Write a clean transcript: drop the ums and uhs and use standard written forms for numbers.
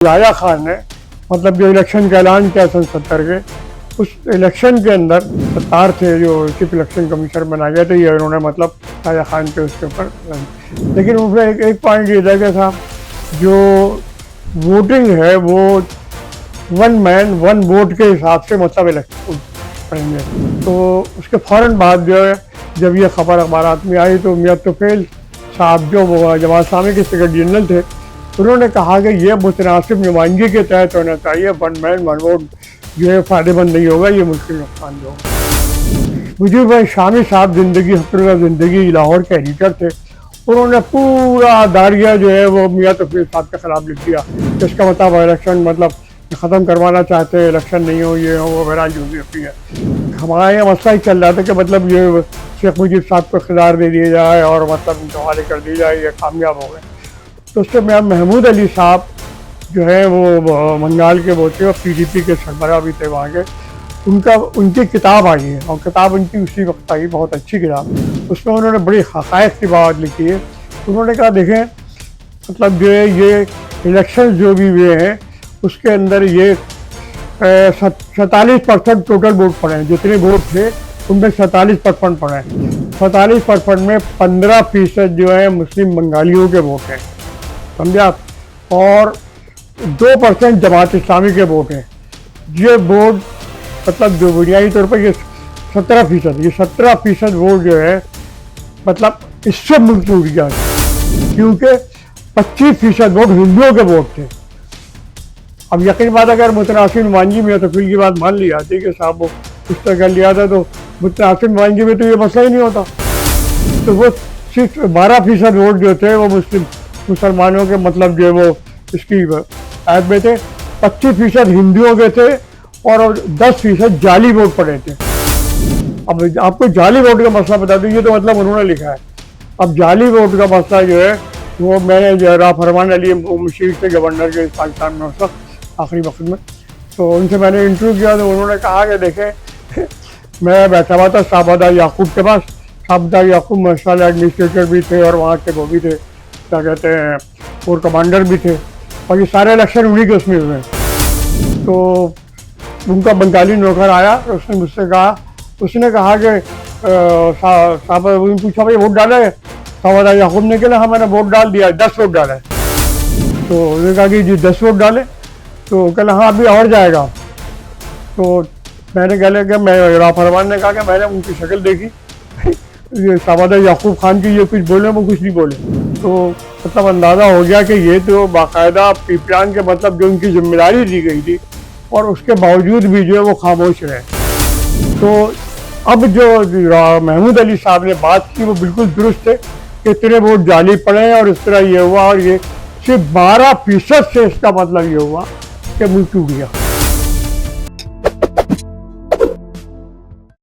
याया खान ने मतलब जो इलेक्शन का ऐलान किया सन 70 के, उस इलेक्शन के अंदर सत्तार थे जो चीफ इलेक्शन कमिश्नर बनाया गया था, ये उन्होंने मतलब याया खान के उसके ऊपर, लेकिन उसमें एक पॉइंट ये था था जो वोटिंग है वो वन मैन वन वोट के हिसाब से मतलब इलेक्शन करेंगे। तो उसके फ़ौरन बाद जो है जब ये खबर अखबारात में आई तो मियां तुफैल साहब जो जमात इस्लामी के सेक्रेटरी जनरल थे, उन्होंने कहा कि ये मुतनासिब नुमाइंदगी के तहत होना चाहिए, वन मैन वन वोट जो है फ़ायदेमंद नहीं होगा, ये मुश्किल नुकसान जो होगा। मुझे भाई शामी साहब ज़िंदगी लाहौर के एडिटर थे, उन्होंने पूरा दारिया जो है वो मियां तुफैल साहब के ख़िलाफ़ लिख दिया। इसका मतलब इलेक्शन मतलब ख़त्म करवाना चाहते हैं, इलेक्शन नहीं हो, ये हो वो बहरहाल जो भी है। हमारे यहाँ मसला ही चल रहा था कि मतलब ये शेख मुजीब साहब को इख्तियार दे दिया जाए और मतलब इनको हवाले कर दिया जाए, ये कामयाब हो गए। तो उससे मैं महमूद अली साहब जो है वो बंगाल के वो थे और PDP के सरबराह भी थे वहाँ के, उनकी किताब आई है और किताब उनकी उसी वक्त आई, बहुत अच्छी किताब। उसमें उन्होंने बड़ी हक़ाइक़ की बात लिखी है। उन्होंने कहा देखें मतलब जो है ये इलेक्शन जो भी हुए हैं उसके अंदर ये 47% टोटल वोट पड़े हैं, जितने वोट थे उनमें 47% पड़े हैं। 47% में 15% जो है मुस्लिम बंगालियों के वोट हैं, समझे आप, और 2% जमात इस्लामी के वोट हैं। ये वोट मतलब जो बुनियादी तौर पर ये 17%, ये 17% वोट जो है मतलब इससे मुल्क टूट गया, क्योंकि 25% वोट हिंदुओं के वोट थे। अब यकीन बात अगर मुतनासिब नुमाइंदगी में तो फिर की बात मान ली जाती कि साहब वो उस तरह कर लिया था, तो मुतनासिब नुमाइंदगी में तो ये मसला ही नहीं होता। तो वो सिर्फ 12% वोट जो थे वो मुसलमानों के मतलब जो वो इसकी ऐप में थे, 25% हिंदुओं के थे और 10% जाली वोट पड़े थे। अब आपको जाली वोट का मसला बता दूँ, ये तो मतलब उन्होंने लिखा है। अब जाली वोट का मसला जो है वो मैंने जरा फरमान अली मुशीर से गवर्नर के पाकिस्तान में उस वक्त आखिरी वक्त में, तो उनसे मैंने इंटरव्यू किया तो उन्होंने कहा कि देखें मैं बैठा हुआ था साहबदा याकूब के पास, साहबदा याकूब माशाल्लाह एडमिनिस्ट्रेटर भी थे और वहाँ के वो भी थे, क्या कहते हैं, कोर कमांडर भी थे, और ये सारे इलेक्शन उन्हीं के उसमें हुए। तो उनका बंगाली नौकर आया तो उसने मुझसे कहा, उसने कहा कि साहब पूछा भाई वोट डाला है? साहबदा याकूब ने कहा हाँ मैंने वोट डाल दिया, 10 वोट डाले। तो उन्होंने कहा कि जी 10 वोट डाले? तो कहला हाँ अभी और जाएगा। तो मैंने कहले कि मैं फरमान ने कहा कि मैंने उनकी शक्ल देखी, ये साहबदा याकूब खान की ये कुछ बोले वो कुछ नहीं बोले, तो मतलब अंदाज़ा हो गया कि ये तो बाकायदा पीपलान के मतलब जो उनकी जिम्मेदारी दी गई थी और उसके बावजूद भी जो है वो खामोश रहे। तो अब जो महमूद अली साहब ने बात की वो बिल्कुल दुरुस्त है कि इतने वोट जाली पड़े और इस तरह ये हुआ, और ये सिर्फ 12% से इसका मतलब ये हुआ कि मुल्क टूट गया।